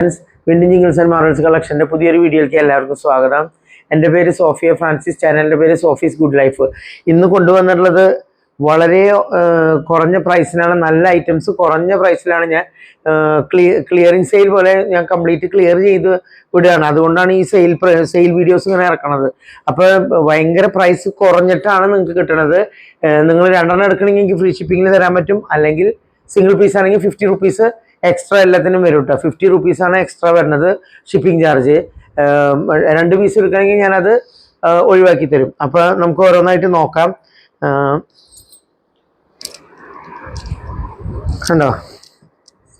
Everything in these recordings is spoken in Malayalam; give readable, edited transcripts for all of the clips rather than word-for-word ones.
Winning Jingles and Marvels collection പുതിയൊരു വീഡിയോയിലേക്ക് എല്ലാവർക്കും സ്വാഗതം. എൻ്റെ പേര് സോഫിയ ഫ്രാൻസിസ്, ചാനലിൻ്റെ പേര് സോഫീസ് ഗുഡ് ലൈഫ്. ഇന്ന് കൊണ്ടുവന്നിട്ടുള്ളത് വളരെ കുറഞ്ഞ പ്രൈസിനാണ്, നല്ല ഐറ്റംസ് കുറഞ്ഞ പ്രൈസിലാണ്. ഞാൻ ക്ലിയറിങ് സെയിൽ പോലെ ഞാൻ കംപ്ലീറ്റ് ക്ലിയർ ചെയ്ത് വിടുകയാണ്. അതുകൊണ്ടാണ് ഈ സെയിൽ വീഡിയോസ് ഇങ്ങനെ ഇറക്കണത്. അപ്പോൾ ഭയങ്കര പ്രൈസ് കുറഞ്ഞിട്ടാണ് നിങ്ങൾക്ക് കിട്ടുന്നത്. നിങ്ങൾ രണ്ടെണ്ണം എടുക്കണമെങ്കിൽ എനിക്ക് ഫ്രീ ഷിപ്പിങ്ങിൽ തരാൻ പറ്റും, അല്ലെങ്കിൽ സിംഗിൾ പീസ് ആണെങ്കിൽ 50 റുപ്പീസ് എക്സ്ട്രാ എല്ലാത്തിനും വരും കേട്ടോ. 50 റുപ്പീസാണ് എക്സ്ട്രാ വരുന്നത് ഷിപ്പിംഗ് ചാർജ്. 2 പീസ് എടുക്കണമെങ്കിൽ ഞാനത് ഒഴിവാക്കി തരും. അപ്പോൾ നമുക്ക് ഓരോന്നായിട്ട് നോക്കാം. കണ്ടോ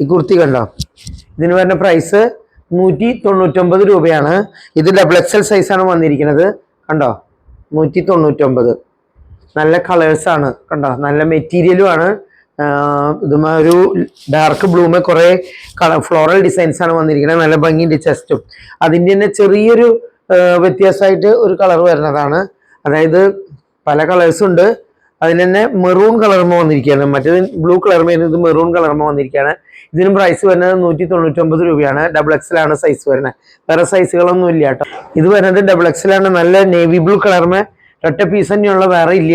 ഈ കുർത്തി കണ്ടോ? ഇതിന് വരുന്ന പ്രൈസ് 199 രൂപയാണ്. ഇത് XXL സൈസാണ് വന്നിരിക്കുന്നത്. കണ്ടോ 199. നല്ല കളേഴ്സാണ് കണ്ടോ, നല്ല മെറ്റീരിയലുമാണ്. ഇതുമാ ഒരു ഡാർക്ക് ബ്ലൂമേ കുറേ ഫ്ലോറൽ ഡിസൈൻസ് ആണ് വന്നിരിക്കുന്നത്. നല്ല ഭംഗിയുണ്ട് ചെസ്റ്റും. അതിൻ്റെ തന്നെ ചെറിയൊരു വ്യത്യാസമായിട്ട് ഒരു കളർ വരുന്നതാണ്. അതായത് പല കളേഴ്സും ഉണ്ട്. അതിൽ തന്നെ മെറൂൺ കളർമ വന്നിരിക്കുകയാണ്. മറ്റേത് ബ്ലൂ കളർമ, ഇത് മെറൂൺ കളർമ വന്നിരിക്കുകയാണ്. ഇതിനും പ്രൈസ് വരുന്നത് 199 രൂപയാണ്. XXL ആണ് സൈസ് വരുന്നത്, വേറെ സൈസുകളൊന്നും ഇല്ല കേട്ടോ. ഇത് വരുന്നത് XXL ആണ്. നല്ല നേവി ബ്ലൂ കളർമ, ഒറ്റ പീസ് തന്നെയുള്ള, വേറെ ഇല്ല.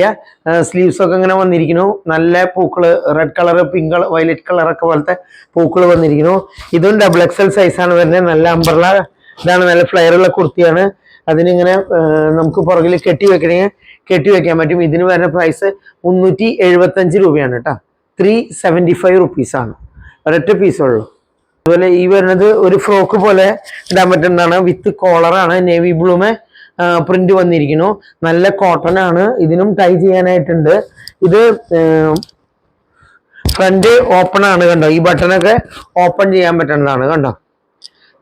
സ്ലീവ്സ് ഒക്കെ ഇങ്ങനെ വന്നിരിക്കുന്നു. നല്ല പൂക്കള്, red colour, pink colour, violet കളറൊക്കെ പോലത്തെ പൂക്കൾ വന്നിരിക്കുന്നു. ഇതും XXL സൈസാണ് വരുന്നത്. നല്ല അംബ്രല ഇതാണ്, നല്ല ഫ്ലെയറുള്ള കുർത്തിയാണ്. അതിനിങ്ങനെ നമുക്ക് പുറകിൽ കെട്ടി വെക്കാൻ പറ്റും. ഇതിന് വരുന്ന പ്രൈസ് 375 രൂപയാണ് കേട്ടോ. 375 റുപ്പീസാണ്, ഒരൊറ്റ പീസുള്ളൂ. അതുപോലെ ഈ വരുന്നത് ഒരു ഫ്രോക്ക് പോലെ ഇടാൻ പറ്റുന്നതാണ്. വിത്ത് കോളറാണ്, നേവി ബ്ലൂമേ പ്രിന്റ് വന്നിരിക്കുന്നു. നല്ല കോട്ടൺ ആണ്. ഇതിനും ടൈ ചെയ്യാനായിട്ടുണ്ട്. ഇത് ഫ്രണ്ട് ഓപ്പൺ ആണ് കണ്ടോ. ഈ ബട്ടണൊക്കെ ഓപ്പൺ ചെയ്യാൻ പറ്റുന്നതാണ് കണ്ടോ.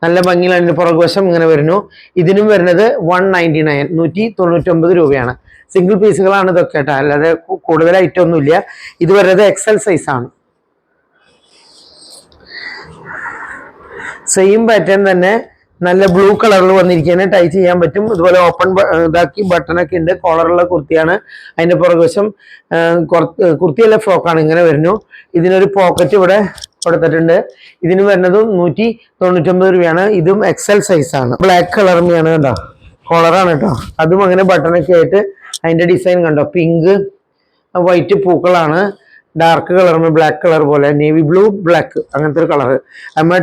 നല്ല ഭംഗിയിലാണ്. അതിൻ്റെ പുറകുവശം ഇങ്ങനെ വരുന്നു. ഇതിനും വരുന്നത് 199, 199 രൂപയാണ്. സിംഗിൾ പീസുകളാണ് ഇതൊക്കെ കേട്ടോ, അല്ലാതെ കൂടുതൽ ഐറ്റം ഒന്നുമില്ല. ഇത് വരുന്നത് XL സൈസാണ്. സെയിം പാറ്റേൺ തന്നെ നല്ല ബ്ലൂ കളറിൽ വന്നിരിക്കുകയാണ്. ടൈ ചെയ്യാൻ പറ്റും. ഇതുപോലെ ഓപ്പൺ ഇതാക്കി ബട്ടണൊക്കെ ഉണ്ട്. കോളറുള്ള കുർത്തിയാണ്. അതിൻ്റെ പുറകുവശം കുർത്തിയല്ല, ഫ്രോക്കാണ്. ഇങ്ങനെ വരുന്നു. ഇതിനൊരു പോക്കറ്റ് ഇവിടെ കൊടുത്തിട്ടുണ്ട്. ഇതിന് വരുന്നതും 199 രൂപയാണ്. ഇതും XL സൈസാണ്. ബ്ലാക്ക് കളറിനെയാണ് കേട്ടോ, കോളറാണ് കേട്ടോ. അതും അങ്ങനെ ബട്ടണൊക്കെ ആയിട്ട് അതിൻ്റെ ഡിസൈൻ കണ്ടോ. പിങ്ക് വൈറ്റ് പൂക്കളാണ്. ഡാർക്ക് കളറിന് ബ്ലാക്ക് കളർ പോലെ, നേവി ബ്ലൂ ബ്ലാക്ക്, അങ്ങനത്തെ ഒരു കളർ നമ്മൾ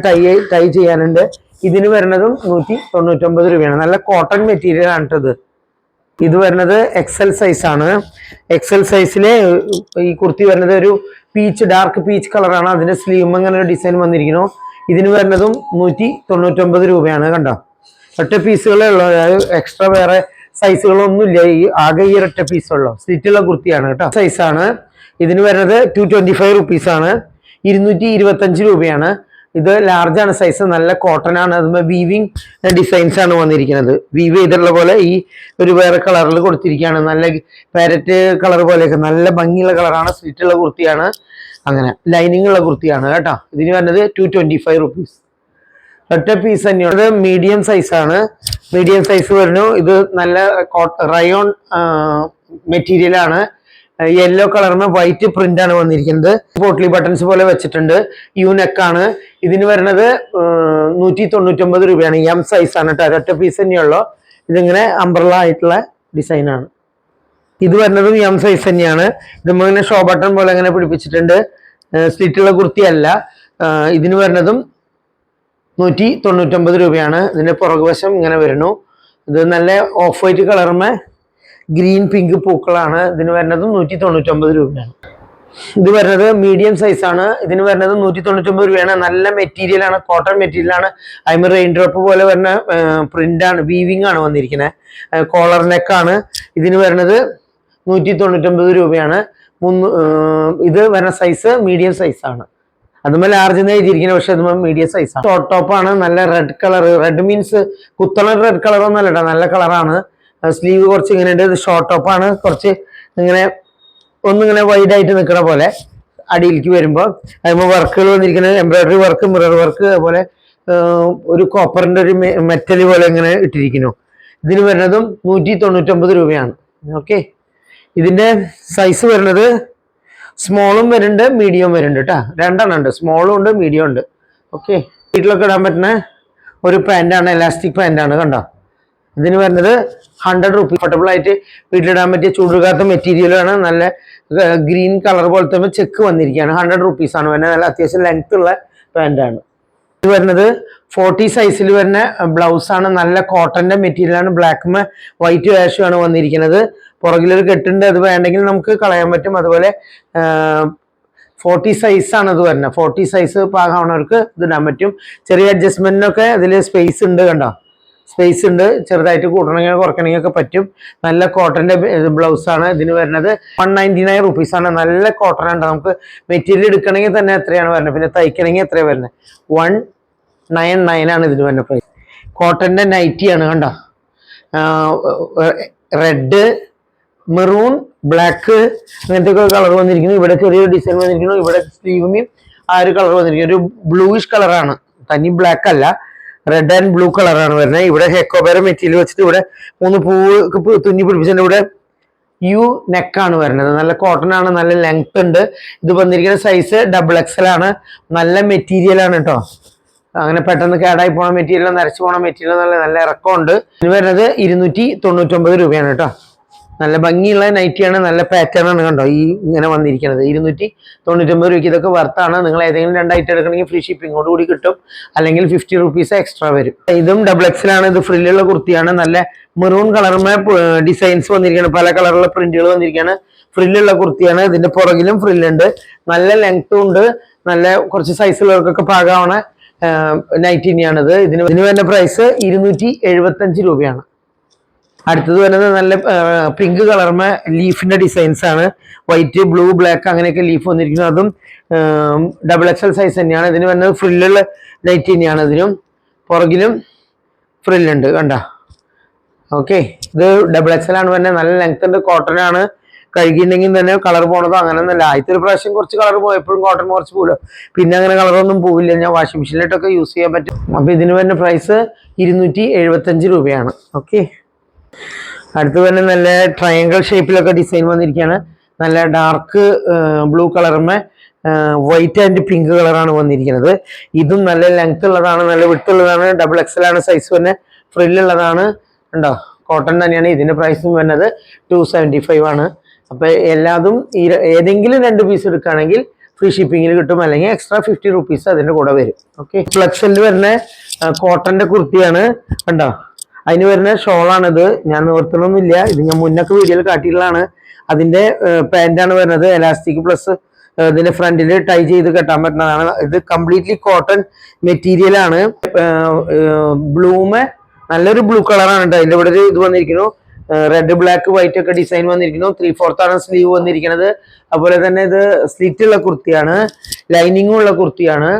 ടൈ ചെയ്യാനുണ്ട്. ഇതിന് വരുന്നതും 199 രൂപയാണ്. നല്ല കോട്ടൺ മെറ്റീരിയൽ ആണ് കേട്ടത്. ഇത് വരുന്നത് XL സൈസാണ്. XL സൈസിലെ ഈ കുർത്തി വരുന്നത് ഒരു പീച്ച്, ഡാർക്ക് പീച്ച് കളറാണ്. അതിന്റെ സ്ലീവ് അങ്ങനെ ഒരു ഡിസൈൻ വന്നിരിക്കുന്നു. ഇതിന് വരുന്നതും 199 രൂപയാണ് കണ്ടോ. ഒറ്റ പീസുകളേ ഉള്ളൂ, അതായത് എക്സ്ട്രാ വേറെ സൈസുകളൊന്നും ഇല്ല. ഈ ആകെ ഈ ഒറ്റ പീസുള്ളൂ. സ്ലിറ്റുള്ള കുർത്തിയാണ് കേട്ടോ. സൈസാണ്. ഇതിന് വരുന്നത് 225 റുപ്പീസാണ്. 225 രൂപയാണ്. ഇത് ലാർജാണ് സൈസ്. നല്ല കോട്ടൺ ആണ്. അതുപോലെ വീവിങ് ഡിസൈൻസ് ആണ് വന്നിരിക്കുന്നത്. വീവ് ചെയ്തിട്ടുള്ള പോലെ ഈ ഒരു വേറെ കളറിൽ കൊടുത്തിരിക്കുകയാണ്. നല്ല പാരറ്റ് കളർ പോലെയൊക്കെ നല്ല ഭംഗിയുള്ള കളറാണ്. സ്ലിറ്റുള്ള കുർത്തിയാണ്. അങ്ങനെ ലൈനിങ് ഉള്ള കുർത്തിയാണ് കേട്ടോ. ഇതിന് വരുന്നത് 225 റുപ്പീസ്. ഒറ്റ പീസ് തന്നെയാണ്. മീഡിയം സൈസാണ്. മീഡിയം സൈസ് വരുന്നു. ഇത് നല്ല റയോൺ മെറ്റീരിയൽ ആണ്. യെല്ലോ കളറിന് വൈറ്റ് പ്രിന്റ് ആണ് വന്നിരിക്കുന്നത്. പോട്ട്ലി ബട്ടൺസ് പോലെ വെച്ചിട്ടുണ്ട്. യൂനെക്കാണ്. ഇതിന് വരുന്നത് 199 രൂപയാണ്. എം സൈസാണ് കേട്ടോ. ഒരൊറ്റ പീസ് തന്നെയുള്ളൂ. ഇതിങ്ങനെ അംബ്രല ആയിട്ടുള്ള ഡിസൈനാണ്. ഇത് വരുന്നതും എം സൈസ് തന്നെയാണ്. ഇതിങ്ങനെ ഷോ ബട്ടൺ പോലെ അങ്ങനെ പിടിപ്പിച്ചിട്ടുണ്ട്. സ്ലിറ്റുള്ള കുർത്തിയല്ല. ഇതിന് വരുന്നതും 199 രൂപയാണ്. ഇതിന്റെ പുറകുവശം ഇങ്ങനെ വരുന്നു. ഇത് നല്ല ഓഫ് വൈറ്റ് കളറുമേ ഗ്രീൻ പിങ്ക് പൂക്കളാണ്. ഇതിന് വരുന്നത് 199 രൂപയാണ്. ഇത് വരുന്നത് മീഡിയം സൈസാണ്. ഇതിന് വരുന്നത് 199 രൂപയാണ്. നല്ല മെറ്റീരിയൽ ആണ്, കോട്ടൺ മെറ്റീരിയൽ ആണ്. അതിന് റെയിൻ ഡ്രോപ്പ് പോലെ വരുന്ന പ്രിന്റ് ആണ്, വീവിങ് ആണ് വന്നിരിക്കുന്നത്. കോളർ നെക്കാണ്. ഇതിന് വരുന്നത് 199 രൂപയാണ്. ഇത് വരുന്ന സൈസ് മീഡിയം സൈസാണ്. അതുപോലെ ലാർജ് എഴുതിയിരിക്കുന്നത്, പക്ഷെ അതുമ്പോൾ മീഡിയം സൈസാണ്. ഷോർട്ട് ടോപ്പാണ്. നല്ല റെഡ് കളർ. റെഡ് മീൻസ് കുത്തണ റെഡ് കളറൊന്നും അല്ല കേട്ടോ, നല്ല കളറാണ്. സ്ലീവ് കുറച്ച് ഇങ്ങനെ ഉണ്ട്. ഇത് ഷോർട്ട് ടോപ്പാണ്. കുറച്ച് ഇങ്ങനെ ഒന്നിങ്ങനെ വൈഡ് ആയിട്ട് നിൽക്കുന്ന പോലെ അടിയിലേക്ക് വരുമ്പോൾ അതുമ്പോൾ വർക്കുകൾ വന്നിരിക്കുന്നത് എംബ്രോയിഡറി വർക്ക്, മിറർ വർക്ക്, അതുപോലെ ഒരു കോപ്പറിന്റെ ഒരു മെറ്റൽ പോലെ ഇങ്ങനെ ഇട്ടിരിക്കുന്നു. ഇതിന് വരുന്നതും 199 രൂപയാണ്. ഓക്കെ. ഇതിന്റെ സൈസ് വരുന്നത് സ്മോളും വരുന്നുണ്ട്, മീഡിയം വരുന്നുണ്ട് കേട്ടോ. രണ്ടെണ്ണം ഉണ്ട്, സ്മോളും ഉണ്ട്, മീഡിയം ഉണ്ട്. ഓക്കെ. വീട്ടിലൊക്കെ ഇടാൻ പറ്റുന്ന ഒരു പാൻറ്റാണ്, എലാസ്റ്റിക് പാൻറ്റാണ്. കണ്ടോ, ഇതിന് വരുന്നത് 100 റുപ്പീസ്. കംഫർട്ടബിൾ ആയിട്ട് വീട്ടിലിടാൻ പറ്റിയ ചൂടുകാത്ത മെറ്റീരിയലാണ്. നല്ല ഗ്രീൻ കളർ പോലത്തെ ചെക്ക് വന്നിരിക്കുകയാണ്. 100 റുപ്പീസ് ആണ് വരുന്നത്. നല്ല അത്യാവശ്യം ലെങ്ത് ഉള്ള പാൻറ്റാണ്. ഇത് വരുന്നത് 40 സൈസിൽ വരുന്ന ബ്ലൗസാണ്. നല്ല കോട്ടന്റെ മെറ്റീരിയലാണ്. ബ്ലാക്ക് വൈറ്റ് വാഷും ആണ് വന്നിരിക്കുന്നത്. പുറകിലൊരു കെട്ടുണ്ട്, അത് വേണ്ടെങ്കിൽ നമുക്ക് കളയാൻ പറ്റും. അതുപോലെ 40 സൈസാണ് ഇത് വരുന്നത്. 40 സൈസ് പാകാവുന്നവർക്ക് ഇത് ഇടാൻ പറ്റും. ചെറിയ അഡ്ജസ്റ്റ്മെന്റിനൊക്കെ അതിൽ സ്പേസ് ഉണ്ട്. കണ്ടോ, സ്പേസ് ഉണ്ട്. ചെറുതായിട്ട് കൂട്ടണമെങ്കിൽ കുറയ്ക്കണമെങ്കിൽ ഒക്കെ പറ്റും. നല്ല കോട്ടന്റെ ബ്ലൗസാണ്. ഇതിന് വരുന്നത് 199 റുപ്പീസ് ആണ്. നല്ല കോട്ടൺ ഉണ്ട്. നമുക്ക് മെറ്റീരിയൽ എടുക്കണമെങ്കിൽ തന്നെ എത്രയാണ് വരുന്നത്, പിന്നെ തയ്ക്കണമെങ്കിൽ എത്രയാണ് വരുന്നത്. 199 ആണ് ഇതിന് വരുന്ന പ്രൈസ്. കോട്ടന്റെ നൈറ്റിയാണ്. കണ്ടോ, റെഡ്, മെറൂൺ, ബ്ലാക്ക് അങ്ങനത്തെ ഒക്കെ കളർ വന്നിരിക്കുന്നു. ഇവിടെ ചെറിയൊരു ഡിസൈൻ വന്നിരിക്കുന്നു. ഇവിടെ സ്ലീവിനും ആ ഒരു കളർ വന്നിരിക്കുന്നു. ഒരു ബ്ലൂയിഷ് കളറാണ്, തനി ബ്ലാക്ക് അല്ല, റെഡ് ആൻഡ് ബ്ലൂ കളറാണ് വരുന്നത്. ഇവിടെ ഹെക്കോബേര മെറ്റീരിയൽ വെച്ചിട്ട് ഇവിടെ 3 പൂവ് തുന്നി പിടിപ്പിച്ചിട്ട് ഇവിടെ യു നെക്കാണ് വരുന്നത്. നല്ല കോട്ടൺ ആണ്, നല്ല ലെങ്ത് ഉണ്ട്. ഇത് വന്നിരിക്കുന്ന സൈസ് XXL ആണ്. നല്ല മെറ്റീരിയൽ ആണ് കേട്ടോ. അങ്ങനെ പെട്ടെന്ന് കേടായി പോണ മെറ്റീരിയൽ, നരച്ചു പോണ മെറ്റീരിയൽ, നല്ല ഇറക്കമുണ്ട്. ഇതിന് വരുന്നത് 299 രൂപയാണ് കേട്ടോ. നല്ല ഭംഗിയുള്ള നൈറ്റിയാണ്, നല്ല പാറ്റേൺ ആണ്. കണ്ടോ, ഈ ഇങ്ങനെ വന്നിരിക്കുന്നത് 299 രൂപയ്ക്ക്. ഇതൊക്കെ വർത്താണ്. നിങ്ങൾ ഏതെങ്കിലും 2 ഐറ്റം എടുക്കണമെങ്കിൽ ഫ്രീ ഷിപ്പിങ്ങോട് കൂടി കിട്ടും, അല്ലെങ്കിൽ 50 റുപ്പീസ് എക്സ്ട്രാ വരും. ഇതും XXL ആണ്. ഇത് ഫ്രില്ലുള്ള കുർത്തിയാണ്. നല്ല മെറൂൺ കളറുമേ ഡിസൈൻസ് വന്നിരിക്കുകയാണ്, പല കളറുള്ള പ്രിന്റുകൾ വന്നിരിക്കുകയാണ്. ഫ്രില്ലുള്ള കുർത്തിയാണ്. ഇതിന്റെ പുറകിലും ഫ്രില്ലുണ്ട്. നല്ല ലെങ്ത്തും ഉണ്ട്. നല്ല കുറച്ച് സൈസുള്ളവർക്കൊക്കെ പാകാവണ നൈറ്റിനെയാണിത്. ഇതിന് വരുന്ന പ്രൈസ് 275 രൂപയാണ്. അടുത്തത് വരുന്നത് നല്ല പിങ്ക് കളർമ ലീഫിന്റെ ഡിസൈൻസ് ആണ്. വൈറ്റ്, ബ്ലൂ, ബ്ലാക്ക് അങ്ങനെയൊക്കെ ലീഫ് വന്നിരിക്കുന്നു. അതും XXL സൈസ് തന്നെയാണ്. ഇതിന് വരുന്നത് ഫ്രില്ലുള്ള നൈറ്റ് തന്നെയാണ്. ഇതിനും പുറകിലും ഫ്രില്ലുണ്ട്. കണ്ട, ഓക്കെ. ഇത് XXL ആണ് വരുന്നത്. നല്ല ലെങ്ത് ഉണ്ട്. കോട്ടൺ ആണ്. കഴുകിയിട്ടുണ്ടെങ്കിൽ തന്നെ കളർ പോണതോ അങ്ങനെയൊന്നുമല്ല. ആദ്യത്തെ ഒരു പ്രാവശ്യം കുറച്ച് കളർ പോയപ്പോഴും കോട്ടൺ കുറച്ച് പോലും, പിന്നെ അങ്ങനെ കളറൊന്നും പോവില്ല. ഞാൻ വാഷിംഗ് മെഷീനിലിട്ടൊക്കെ യൂസ് ചെയ്യാൻ പറ്റും. അപ്പൊ ഇതിന് വരുന്ന പ്രൈസ് 275 രൂപയാണ്. ഓക്കെ. അടുത്ത് തന്നെ നല്ല ട്രയാങ്കിൾ ഷേപ്പിലൊക്കെ ഡിസൈൻ വന്നിരിക്കുകയാണ്. നല്ല ഡാർക്ക് ബ്ലൂ കളറുമേ വൈറ്റ് ആൻഡ് പിങ്ക് കളറാണ് വന്നിരിക്കുന്നത്. ഇതും നല്ല ലെങ്ത് ഉള്ളതാണ്, നല്ല വിട്ടുള്ളതാണ്. XXL ആണ് സൈസ് തന്നെ. ഫ്രില്ലുള്ളതാണ്. ഉണ്ടോ, കോട്ടൺ തന്നെയാണ്. ഇതിന്റെ പ്രൈസും വരുന്നത് 275 ആണ്. അപ്പൊ എല്ലാതും ഏതെങ്കിലും 2 പീസ് എടുക്കുകയാണെങ്കിൽ ഫ്രീ ഷിപ്പിങ്ങിൽ കിട്ടും, അല്ലെങ്കിൽ എക്സ്ട്രാ 50 റുപ്പീസ് അതിന്റെ കൂടെ വരും. ഓക്കെ. ഫ്ലെക്സിൽ വരുന്ന കോട്ടന്റെ കുർത്തിയാണ്. കണ്ടോ, അതിന് വരുന്ന ഷോളാണിത്. ഞാൻ നിവർത്തണമൊന്നുമില്ല, ഇത് ഞാൻ മുന്നൊക്കെ വീഡിയോയിൽ കാട്ടിയിട്ടുള്ളതാണ്. അതിന്റെ പാന്റാണ് വരുന്നത്. എലാസ്റ്റിക് പ്ലസ് ഇതിന്റെ ഫ്രണ്ടിൽ ടൈ ചെയ്ത് കെട്ടാൻ പറ്റുന്നതാണ്. ഇത് കംപ്ലീറ്റ്ലി കോട്ടൺ മെറ്റീരിയൽ ആണ്. ബ്ലൂമ് നല്ലൊരു ബ്ലൂ കളറാണ് കേട്ടോ. അതിന്റെ ഇവിടെ ഒരു ഇത് വന്നിരിക്കുന്നു, റെഡ്, ബ്ലാക്ക്, വൈറ്റ് ഒക്കെ ഡിസൈൻ വന്നിരിക്കുന്നു. 3/4 ആണ് സ്ലീവ് വന്നിരിക്കുന്നത്. അതുപോലെ തന്നെ ഇത് സ്ലിറ്റ് ഉള്ള കുർത്തിയാണ്, ലൈനിങ്ങും ഉള്ള കുർത്തിയാണ്.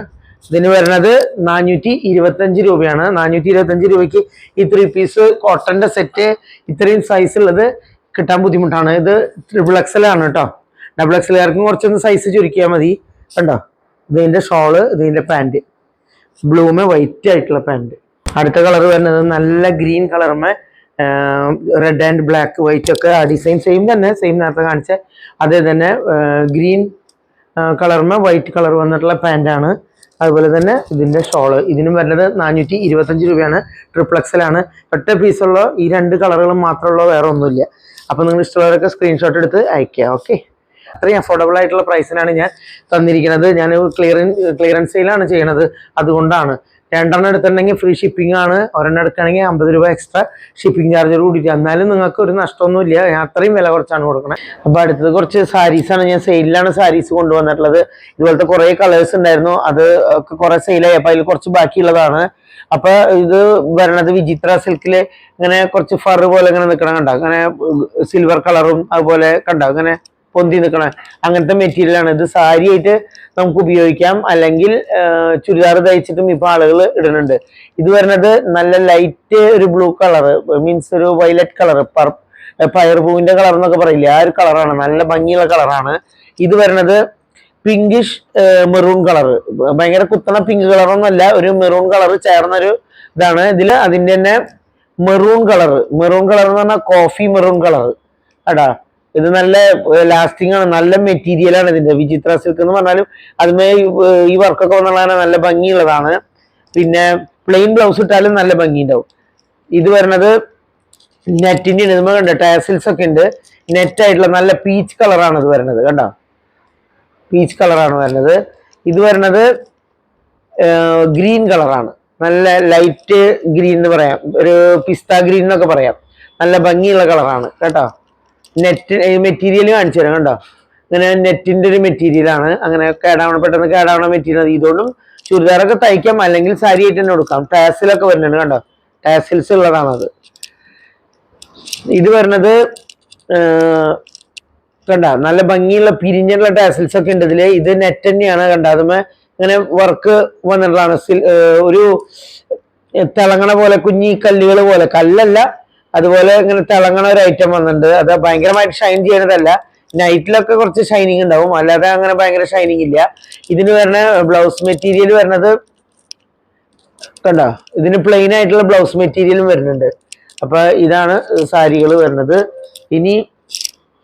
ഇതിന് വരുന്നത് 425 രൂപയാണ്. 425 രൂപയ്ക്ക് ഈ 3 പീസ് കോട്ടന്റെ സെറ്റ് ഇത്രയും സൈസ് ഉള്ളത് കിട്ടാൻ ബുദ്ധിമുട്ടാണ്. ഇത് XXL ആണ് കേട്ടോ. XXLകാർക്കും കുറച്ചൊന്ന് സൈസ് ചുരുക്കിയാൽ മതി. കണ്ടോ, ഇതിന്റെ ഷോള്, ഇതിന്റെ പാൻറ്, ബ്ലൂമേ വൈറ്റ് ആയിട്ടുള്ള പാൻറ്. അടുത്ത കളർ വരുന്നത് നല്ല ഗ്രീൻ കളറുമേ റെഡ് ആൻഡ് ബ്ലാക്ക്, വൈറ്റ് ഒക്കെ ആ ഡിസൈൻ സെയിം തന്നെ, സെയിം നേരത്തെ കാണിച്ച അതേ തന്നെ ഗ്രീൻ കളറുമേ വൈറ്റ് കളർ വന്നിട്ടുള്ള പാൻറ്റാണ്. അതുപോലെ തന്നെ ഇതിന്റെ ഷോള്. ഇതിനും വരുന്നത് 425 രൂപയാണ്. XXL ആണ്. ഒറ്റ പീസുള്ള ഈ 2 കളറുകളും മാത്രമുള്ള വേറെ ഒന്നുമില്ല. അപ്പൊ നിങ്ങൾ ഇഷ്ടമുള്ളവരൊക്കെ സ്ക്രീൻഷോട്ട് എടുത്ത് അയക്കുക. ഓക്കെ. അത്രയും അഫോർഡബിൾ ആയിട്ടുള്ള പ്രൈസിനാണ് ഞാൻ തന്നിരിക്കുന്നത്. ഞാൻ ക്ലിയറൻസ് സെയിലാണ് ചെയ്യണത്, അതുകൊണ്ടാണ്. 2 എടുത്തിട്ടുണ്ടെങ്കിൽ ഫ്രീ ഷിപ്പിംഗ് ആണ്. ഒരെണ്ണം എടുക്കുകയാണെങ്കിൽ 50 രൂപ എക്സ്ട്രാ ഷിപ്പിംഗ് ചാർജ് കൂടിയിട്ട്. എന്നാലും നിങ്ങൾക്ക് ഒരു നഷ്ടമൊന്നുമില്ല. ഞാൻ അത്രയും വില കുറച്ചാണ് കൊടുക്കുന്നത്. അപ്പൊ അടുത്തത് കുറച്ച് സാരീസാണ്. ഞാൻ സെയിലാണ് സാരീസ് കൊണ്ടുവന്നിട്ടുള്ളത്. ഇതുപോലത്തെ കുറെ കളേഴ്സ് ഉണ്ടായിരുന്നു, അത് ഒക്കെ കുറെ സെയിലായി. അപ്പൊ അതിൽ കുറച്ച് ബാക്കിയുള്ളതാണ്. അപ്പൊ ഇത് വരണത് വിചിത്ര സിൽക്കില് ഇങ്ങനെ കുറച്ച് ഫർ പോലെ ഇങ്ങനെ നിൽക്കണം. കണ്ടോ, അങ്ങനെ സിൽവർ കളറും അതുപോലെ കണ്ടോ ഇങ്ങനെ പൊന്തി നിൽക്കണ അങ്ങനത്തെ മെറ്റീരിയൽ ആണ്. ഇത് സാരി ആയിട്ട് നമുക്ക് ഉപയോഗിക്കാം, അല്ലെങ്കിൽ ചുരിദാർ തയ്ച്ചിട്ടും ഇപ്പൊ ആളുകൾ ഇടുന്നുണ്ട്. ഇത് വരുന്നത് നല്ല ലൈറ്റ് ഒരു ബ്ലൂ കളർ, മീൻസ് ഒരു വയലറ്റ് കളർ, പയർപൂവിന്റെ കളർ എന്നൊക്കെ പറയില്ലേ, ആ ഒരു കളറാണ്. നല്ല ഭംഗിയുള്ള കളറാണ്. ഇത് വരുന്നത് പിങ്കിഷ് മെറൂൺ കളർ, ഭയങ്കര കുത്തണ പിങ്ക് കളറൊന്നുമല്ല, ഒരു മെറൂൺ കളർ ചേർന്നൊരു ഇതാണ്. ഇതിൽ അതിന്റെ തന്നെ മെറൂൺ കളർ എന്ന് പറഞ്ഞാൽ കോഫി മെറൂൺ കളർ. എടാ, ഇത് നല്ല ലാസ്റ്റിംഗ് ആണ്, നല്ല മെറ്റീരിയൽ ആണ് ഇതിന്റെ. വിചിത്ര സിൽക്ക് എന്ന് പറഞ്ഞാലും അതുമേ ഈ വർക്കൊക്കെ വന്നുള്ളതാണ്, നല്ല ഭംഗിയുള്ളതാണ്. പിന്നെ പ്ലെയിൻ ബ്ലൗസ് ഇട്ടാലും നല്ല ഭംഗിയുണ്ടാവും. ഇത് വരുന്നത് നെറ്റിന്റെ ഇത് കണ്ടോ, ടാസിൽസ് ഒക്കെ ഉണ്ട്. നെറ്റ് ആയിട്ടുള്ള നല്ല പീച്ച് കളറാണ് ഇത് വരുന്നത്, കണ്ടോ, പീച്ച് കളറാണ് വരുന്നത്. ഇത് വരുന്നത് ഗ്രീൻ കളറാണ്, നല്ല ലൈറ്റ് ഗ്രീൻ എന്ന് പറയാം, ഒരു പിസ്ത ഗ്രീൻ എന്നൊക്കെ പറയാം. നല്ല ഭംഗിയുള്ള കളറാണ് കേട്ടോ. നെറ്റ് മെറ്റീരിയൽ കാണിച്ചു തരാം, കണ്ടോ, ഇങ്ങനെ നെറ്റിന്റെ ഒരു മെറ്റീരിയലാണ്. അങ്ങനെ പെട്ടെന്ന് കേടാവണ മെറ്റീരിയൽ. ഇതുകൊണ്ടും ചുരിദാറൊക്കെ തയ്ക്കാം, അല്ലെങ്കിൽ സാരി ആയിട്ട് തന്നെ കൊടുക്കാം. ടാസിലൊക്കെ വരുന്നുണ്ട്, കണ്ടോ, ടാസിൽസ് ഉള്ളതാണത്. ഇത് വരുന്നത് കണ്ട നല്ല ഭംഗിയുള്ള പിരിഞ്ഞുള്ള ടാസിൽസ് ഒക്കെ ഉണ്ട് ഇതില്. ഇത് നെറ്റ് തന്നെയാണ്, കണ്ട, അതുമേ ഇങ്ങനെ വർക്ക് വന്നിട്ടുള്ളതാണ്. ഒരു തിളങ്ങണ പോലെ, കുഞ്ഞി കല്ലുകൾ പോലെ, കല്ലല്ല, അതുപോലെ ഇങ്ങനെ തിളങ്ങണ ഒരു ഐറ്റം വന്നിട്ടുണ്ട്. അത് ഭയങ്കരമായിട്ട് ഷൈൻ ചെയ്യുന്നതല്ല, നൈറ്റിലൊക്കെ കുറച്ച് ഷൈനിങ് ഉണ്ടാവും, അല്ലാതെ അങ്ങനെ ഭയങ്കര ഷൈനിങ് ഇല്ല. ഇതിന് വരുന്ന ബ്ലൗസ് മെറ്റീരിയൽ വരുന്നത് കണ്ടോ, ഇതിന് പ്ലെയിൻ ആയിട്ടുള്ള ബ്ലൗസ് മെറ്റീരിയലും വരുന്നുണ്ട്. അപ്പൊ ഇതാണ് സാരികൾ വരുന്നത്. ഇനി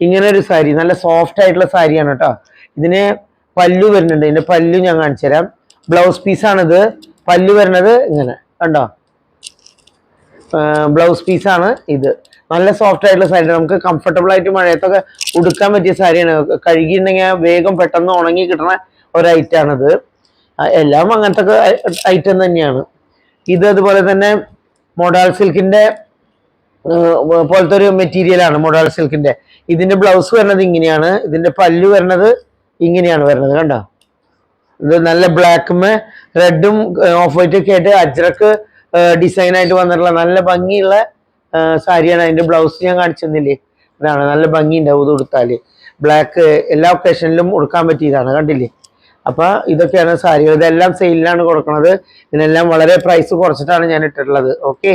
ഇങ്ങനെ ഒരു സാരി, നല്ല സോഫ്റ്റ് ആയിട്ടുള്ള സാരിയാണ് കേട്ടോ. ഇതിന് പല്ലു വരുന്നുണ്ട്, ഇതിന്റെ പല്ലു ഞാൻ കാണിച്ചു തരാം. ബ്ലൗസ് പീസാണിത്, പല്ലു വരുന്നത് ഇങ്ങനെ കണ്ടോ, ബ്ലൗസ് പീസാണ് ഇത്. നല്ല സോഫ്റ്റ് ആയിട്ടുള്ള സാരി, നമുക്ക് കംഫർട്ടബിൾ ആയിട്ട് മഴയത്തൊക്കെ ഉടുക്കാൻ പറ്റിയ സാരിയാണ്. കഴുകിയിട്ടുണ്ടെങ്കിൽ വേഗം പെട്ടെന്ന് ഉണങ്ങി കിട്ടുന്ന ഒരു ഐറ്റാണിത്. എല്ലാം അങ്ങനത്തെ ഐറ്റം തന്നെയാണ് ഇത്. അതുപോലെ തന്നെ മൊഡാൾ സിൽക്കിന്റെ പോലത്തെ ഒരു മെറ്റീരിയലാണ് മൊഡാൾ സിൽക്കിന്റെ. ഇതിന്റെ ബ്ലൗസ് വരുന്നത് ഇങ്ങനെയാണ്, ഇതിന്റെ പല്ലു വരുന്നത് ഇങ്ങനെയാണ് വരുന്നത്, കണ്ടോ. ഇത് നല്ല ബ്ലാക്കും റെഡും ഓഫ് വൈറ്റ് ഒക്കെ ആയിട്ട് അജ്രക്ക് ഡിസൈൻ ആയിട്ട് വന്നിട്ടുള്ള നല്ല ഭംഗിയുള്ള സാരിയാണ്. അതിന്റെ ബ്ലൗസ് ഞാൻ കാണിച്ചു തന്നില്ലേ, ഇതാണ്. നല്ല ഭംഗിയുണ്ടാവും ഇത് ഉടുത്താല്. ബ്ലാക്ക് എല്ലാ ഒക്കേഷനിലും ഉടുക്കാൻ പറ്റിയതാണ്, കണ്ടില്ലേ. അപ്പൊ ഇതൊക്കെയാണ് സാരികൾ. ഇതെല്ലാം സെയിലിലാണ് കൊടുക്കുന്നത്. ഇതിനെല്ലാം വളരെ പ്രൈസ് കുറച്ചിട്ടാണ് ഞാൻ ഇട്ടിട്ടുള്ളത്. ഓക്കെ.